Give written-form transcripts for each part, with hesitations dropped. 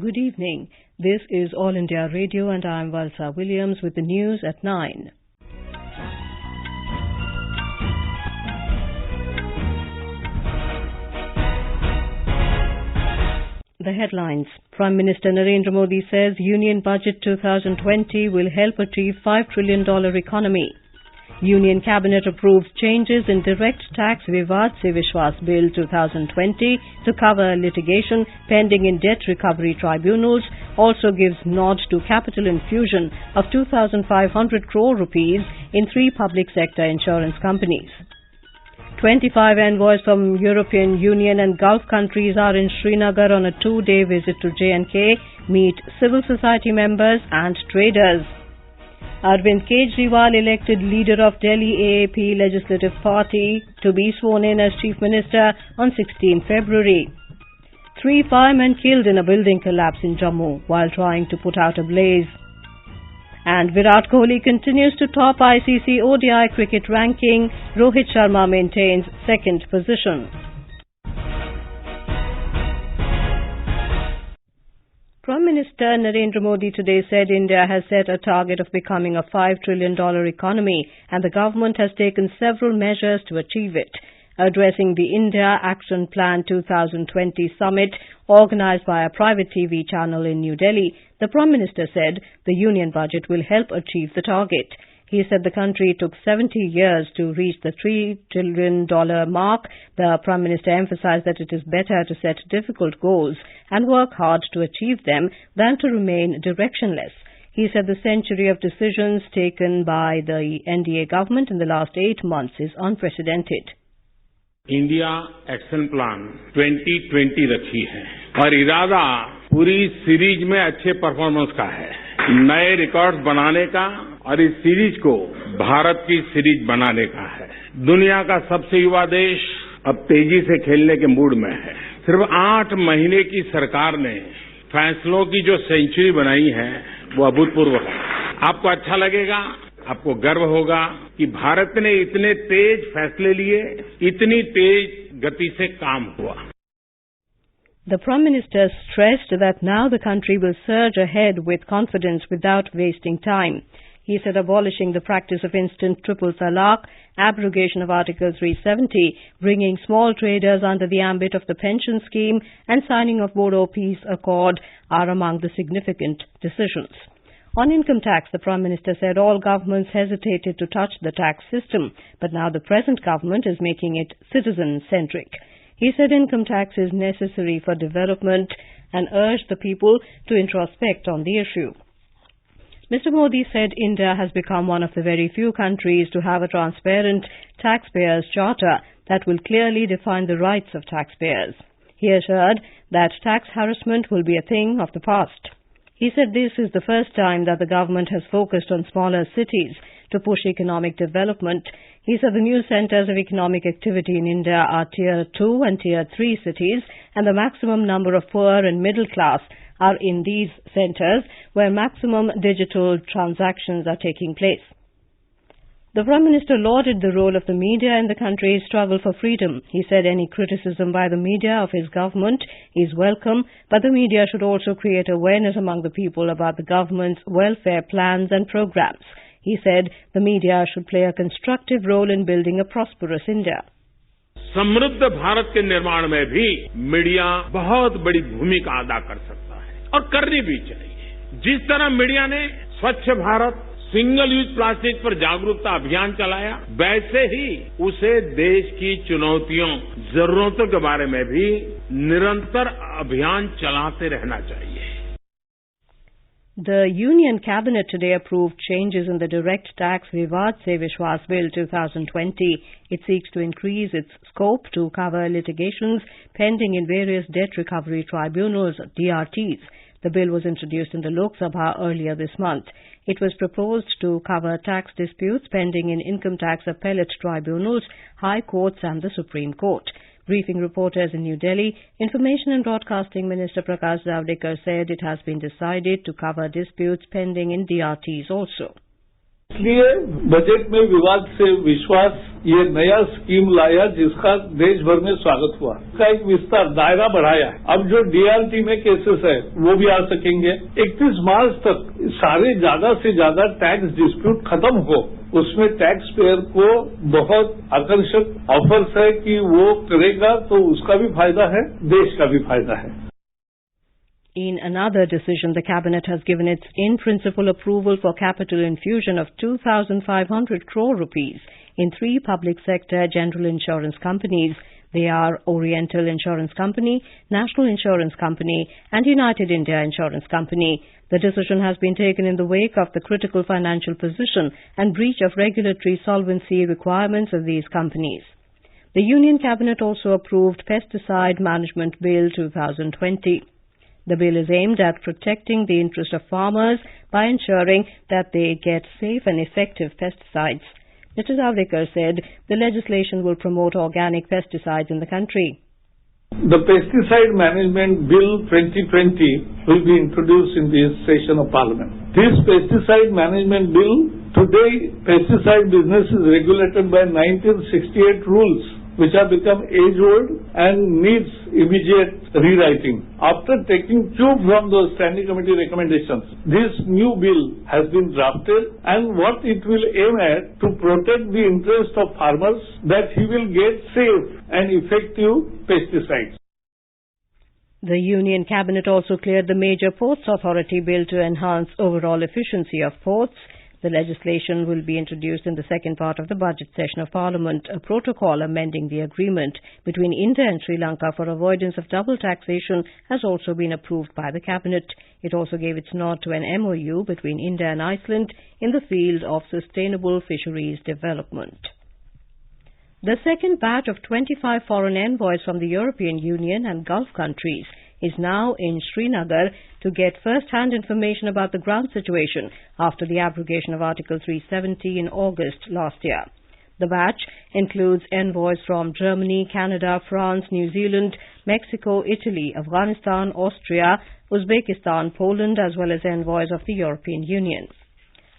Good evening. This is All India Radio and I am Valsa Williams with the news at 9. The headlines. Prime Minister Narendra Modi says Union Budget 2020 will help achieve $5 trillion economy. Union Cabinet approves changes in Direct Tax Vivad Vishwas Bill 2020 to cover litigation pending in Debt Recovery Tribunals, also gives nod to capital infusion of 2,500 crore rupees in 3 public sector insurance companies. 25 envoys from European Union and Gulf countries are in Srinagar on a 2-day visit to J&K, meet civil society members and traders. Arvind Kejriwal elected leader of Delhi AAP Legislative Party to be sworn in as Chief Minister on 16 February. 3 firemen killed in a building collapse in Jammu while trying to put out a blaze. And Virat Kohli continues to top ICC ODI cricket ranking. Rohit Sharma maintains 2nd position. Prime Minister Narendra Modi today said India has set a target of becoming a $5 trillion economy and the government has taken several measures to achieve it. Addressing the India Action Plan 2020 summit organized by a private TV channel in New Delhi, the Prime Minister said the Union Budget will help achieve the target. He said the country took 70 years to reach the $3 trillion mark. The Prime Minister emphasized that it is better to set difficult goals and work hard to achieve them than to remain directionless. He said the century of decisions taken by the NDA government in the last 8 months is unprecedented. India action plan 2020 रखी है और इरादा पूरी series में अच्छे performance का है, नए रिकॉर्ड्स बनाने का और इस सीरीज को भारत की सीरीज बनाने का है। दुनिया का सबसे युवा देश अब तेजी से खेलने के मूड में है। सिर्फ 8 महीने की सरकार ने फैसलों की जो सेंचुरी बनाई है वो अभूतपूर्व है। आपको अच्छा लगेगा, आपको गर्व होगा कि भारत ने इतने तेज फैसले लिए, इतनी तेज गति से काम हुआ। The Prime Minister stressed that now the country will surge ahead with confidence without wasting time. He said abolishing the practice of instant triple talaq, abrogation of Article 370, bringing small traders under the ambit of the pension scheme and signing of Bodo Peace Accord are among the significant decisions. On income tax, the Prime Minister said all governments hesitated to touch the tax system, but now the present government is making it citizen-centric. He said income tax is necessary for development and urged the people to introspect on the issue. Mr. Modi said India has become one of the very few countries to have a transparent taxpayers' charter that will clearly define the rights of taxpayers. He assured that tax harassment will be a thing of the past. He said this is the first time that the government has focused on smaller cities to push economic development. He said the new centres of economic activity in India are Tier 2 and Tier 3 cities, and the maximum number of poor and middle class are in these centres where maximum digital transactions are taking place. The Prime Minister lauded the role of the media in the country's struggle for freedom. He said any criticism by the media of his government is welcome, but the media should also create awareness among the people about the government's welfare plans and programs. He said the media should play a constructive role in building a prosperous India. समृद्ध भारत के निर्माण में भी media बहुत बड़ी भूमिका अदा कर सकता है और करनी भी चाहिए। जिस तरह मीडिया ने स्वच्छ भारत, सिंगल यूज प्लास्टिक पर जागरूकता अभियान चलाया, वैसे ही उसे देश की चुनौतियों, जरूरतों के बारे में भी निरंतर अभियान चलाते रहना चाहिए। The Union Cabinet today approved changes in the Direct Tax Vivad Vishwas Bill 2020. It seeks to increase its scope to cover litigations pending in various debt recovery tribunals, DRTs. The bill was introduced in the Lok Sabha earlier this month. It was proposed to cover tax disputes pending in income tax appellate tribunals, high courts and the Supreme Court. Briefing reporters in New Delhi, Information and Broadcasting Minister Prakash Javadekar said it has been decided to cover disputes pending in DRTs also. इसलिए budget में विवाद से विश्वास ये नया scheme लाया जिसका देश भर में स्वागत हुआ। इसका एक विस्तार दायरा बढ़ाया है। अब जो डीआरटी में केसेस है वो भी आ सकेंगे। 31 मार्च तक सारे ज्यादा से ज्यादा टैक्स डिस्प्यूट खत्म हो, उसमें टैक्स पेयर को बहुत आकर्षक ऑफर्स है कि वो करेगा तो उसका भी फायदा है, देश का भी फायदा है। In another decision, the Cabinet has given its in-principle approval for capital infusion of 2,500 crore rupees in 3 public sector general insurance companies. They are Oriental Insurance Company, National Insurance Company and United India Insurance Company. The decision has been taken in the wake of the critical financial position and breach of regulatory solvency requirements of these companies. The Union Cabinet also approved Pesticide Management Bill 2020. The bill is aimed at protecting the interest of farmers by ensuring that they get safe and effective pesticides. Mr. Javadekar said the legislation will promote organic pesticides in the country. The Pesticide Management Bill 2020 will be introduced in this session of Parliament. This Pesticide Management Bill, today pesticide business is regulated by 1968 rules, which have become age-old and needs immediate rewriting. After taking cue from those standing committee recommendations, this new bill has been drafted, and what it will aim at to protect the interest of farmers, that he will get safe and effective pesticides. The Union Cabinet also cleared the Major Ports Authority Bill to enhance overall efficiency of ports. The legislation will be introduced in the second part of the budget session of Parliament. A protocol amending the agreement between India and Sri Lanka for avoidance of double taxation has also been approved by the Cabinet. It also gave its nod to an MOU between India and Iceland in the field of sustainable fisheries development. The second batch of 25 foreign envoys from the European Union and Gulf countries is now in Srinagar to get first-hand information about the ground situation after the abrogation of Article 370 in August last year. The batch includes envoys from Germany, Canada, France, New Zealand, Mexico, Italy, Afghanistan, Austria, Uzbekistan, Poland, as well as envoys of the European Union.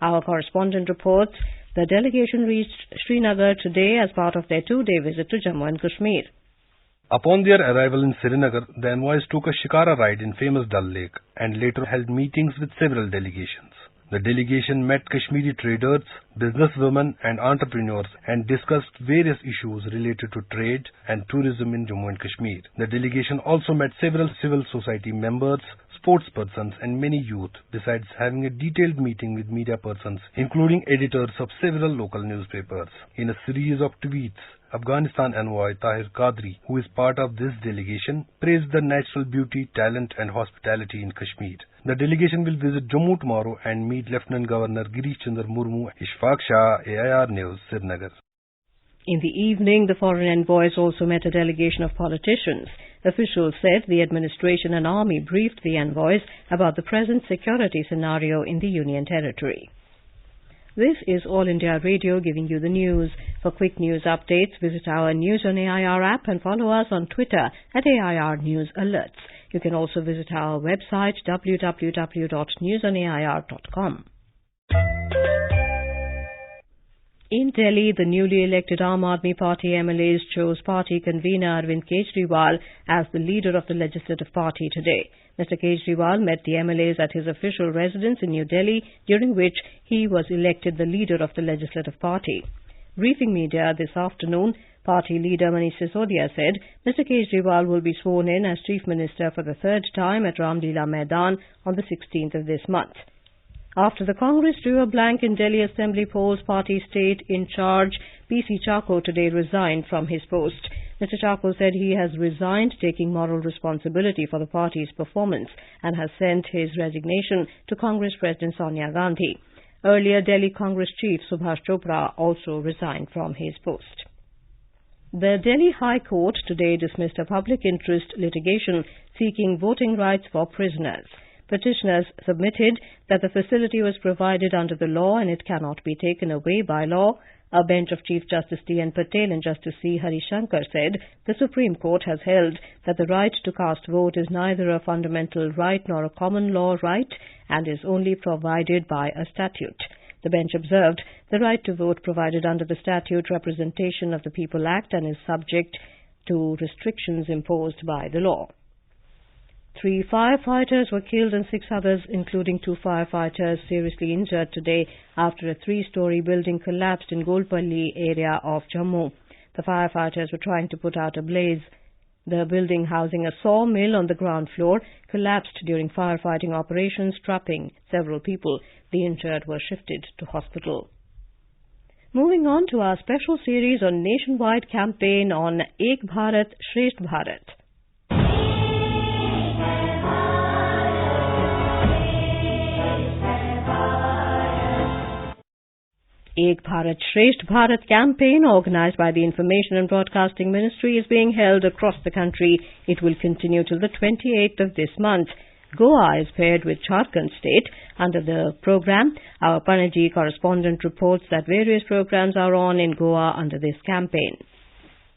Our correspondent reports the delegation reached Srinagar today as part of their 2-day visit to Jammu and Kashmir. Upon their arrival in Srinagar, the envoys took a shikara ride in famous Dal Lake and later held meetings with several delegations. The delegation met Kashmiri traders, businesswomen and entrepreneurs and discussed various issues related to trade and tourism in Jammu and Kashmir. The delegation also met several civil society members, sportspersons and many youth, besides having a detailed meeting with media persons, including editors of several local newspapers. In a series of tweets, Afghanistan envoy Tahir Qadri, who is part of this delegation, praised the natural beauty, talent and hospitality in Kashmir. The delegation will visit Jammu tomorrow and meet Lieutenant Governor Girish Chandra Murmu. Ishfaq Shah, AIR News, Srinagar. In the evening, the foreign envoys also met a delegation of politicians. Officials said the administration and army briefed the envoys about the present security scenario in the Union Territory. This is All India Radio giving you the news. For quick news updates, visit our News on AIR app and follow us on Twitter at AIR News Alerts. You can also visit our website www.newsonair.com. In Delhi, the newly elected Aam Aadmi Party MLAs chose party convener Arvind Kejriwal as the leader of the Legislative Party today. Mr. Kejriwal met the MLAs at his official residence in New Delhi, during which he was elected the leader of the Legislative Party. Briefing media this afternoon, party leader Manish Sisodia said Mr. Kejriwal will be sworn in as Chief Minister for the third time at Ramlila Maidan on the 16th of this month. After the Congress drew a blank in Delhi Assembly polls, party state in charge P.C. Chacko today resigned from his post. Mr. Chacko said he has resigned, taking moral responsibility for the party's performance, and has sent his resignation to Congress President Sonia Gandhi. Earlier, Delhi Congress Chief Subhash Chopra also resigned from his post. The Delhi High Court today dismissed a public interest litigation seeking voting rights for prisoners. Petitioners submitted that the facility was provided under the law and it cannot be taken away by law. A bench of Chief Justice D.N. Patel and Justice C. Harishankar said the Supreme Court has held that the right to cast vote is neither a fundamental right nor a common law right and is only provided by a statute. The bench observed the right to vote provided under the Statute Representation of the People Act and is subject to restrictions imposed by the law. 3 firefighters were killed and 6 others, including 2 firefighters, seriously injured today after a 3-story building collapsed in Golpalli area of Jammu. The firefighters were trying to put out a blaze. The building housing a sawmill on the ground floor collapsed during firefighting operations, trapping several people. The injured were shifted to hospital. Moving on to our special series on nationwide campaign on Ek Bharat, Shresth Bharat. Ek Bharat, Shresth Bharat campaign organized by the Information and Broadcasting Ministry is being held across the country. It will continue till the 28th of this month. Goa is paired with Jharkhand state under the program. Our Panaji correspondent reports that various programs are on in Goa under this campaign.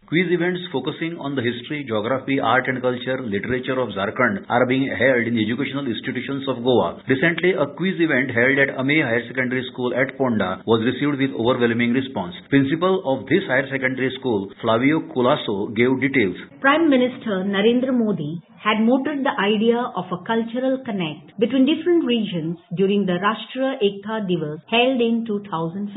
Quiz events focusing on the history, geography, art and culture, literature of Jharkhand are being held in educational institutions of Goa. Recently, a quiz event held at Amey Higher Secondary School at Ponda was received with overwhelming response. Principal of this higher secondary school, Flavio Colasso, gave details. Prime Minister Narendra Modi had mooted the idea of a cultural connect between different regions during the Rashtriya Ekta Divas held in 2015.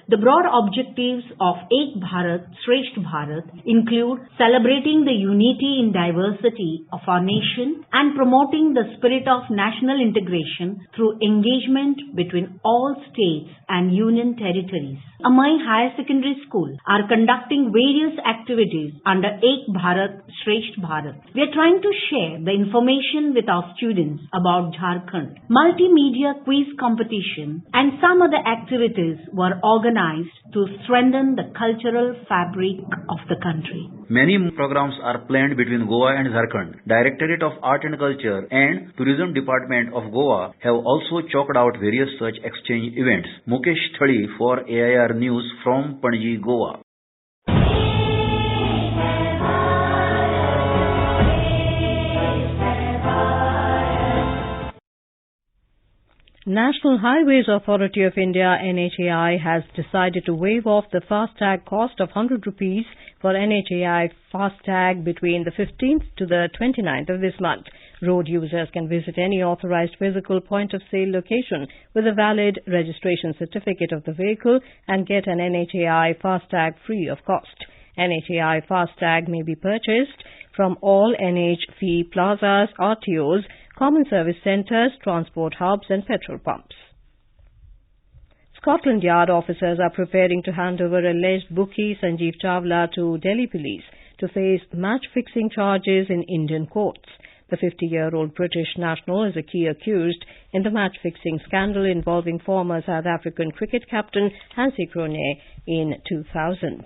The broad objectives of Ek Bharat, Shresth Bharat include celebrating the unity in diversity of our nation and promoting the spirit of national integration through engagement between all states and union territories. Amey Higher Secondary School are conducting various activities under Ek Bharat, Shresth Bharat. We are trying to share the information with our students about Jharkhand. Multimedia quiz competition and some other activities were organized to strengthen the cultural fabric of the country. Many programs are planned between Goa and Jharkhand. Directorate of Art and Culture and Tourism Department of Goa have also chalked out various such exchange events. Mukesh Thali for AIR News from Panaji, Goa. National Highways Authority of India NHAI has decided to waive off the FASTag cost of 100 rupees for NHAI FASTag between the 15th to the 29th of this month. Road users can visit any authorized physical point-of-sale location with a valid registration certificate of the vehicle and get an NHAI FASTag free of cost. NHAI FASTag may be purchased from all NH plazas, RTOs, common service centres, transport hubs and petrol pumps. Scotland Yard officers are preparing to hand over alleged bookie Sanjeev Chawla to Delhi police to face match-fixing charges in Indian courts. The 50-year-old British national is a key accused in the match-fixing scandal involving former South African cricket captain Hansie Cronje in 2000.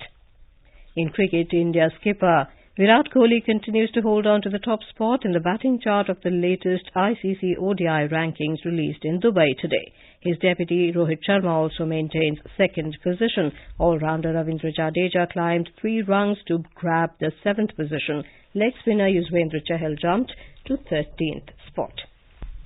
In cricket, India's skipper Virat Kohli continues to hold on to the top spot in the batting chart of the latest ICC ODI rankings released in Dubai today. His deputy Rohit Sharma also maintains second position. All-rounder Ravindra Jadeja climbed 3 rungs to grab the 7th position. Leg spinner Yuzvendra Chahal jumped to 13th spot.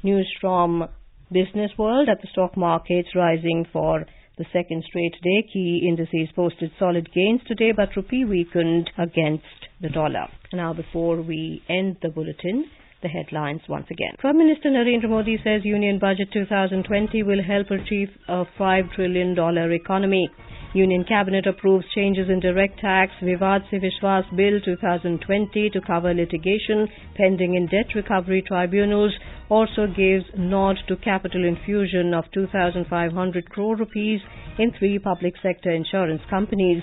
News from Business World: at the stock markets rising for the second straight day. Key indices posted solid gains today, but rupee weakened against the dollar. Now, before we end the bulletin, the headlines once again. Prime Minister Narendra Modi says Union Budget 2020 will help achieve a $5 trillion economy. Union Cabinet approves changes in Direct Tax Vivad Vishwas Bill 2020 to cover litigation pending in Debt Recovery Tribunals. Also gives nod to capital infusion of 2,500 crore rupees in 3 public sector insurance companies.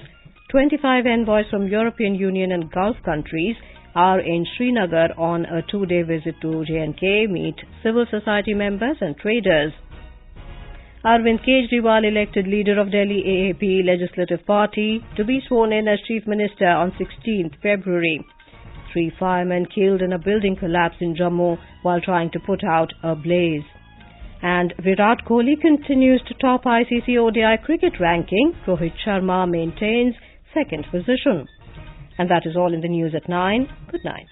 25 envoys from European Union and Gulf countries are in Srinagar on a 2-day visit to J&K, meet civil society members and traders. Arvind Kejriwal elected leader of Delhi AAP Legislative Party to be sworn in as Chief Minister on 16th February. 3 firemen killed in a building collapse in Jammu while trying to put out a blaze. And Virat Kohli continues to top ICC ODI cricket ranking. Rohit Sharma maintains second position. And that is all in the news at 9. Good night.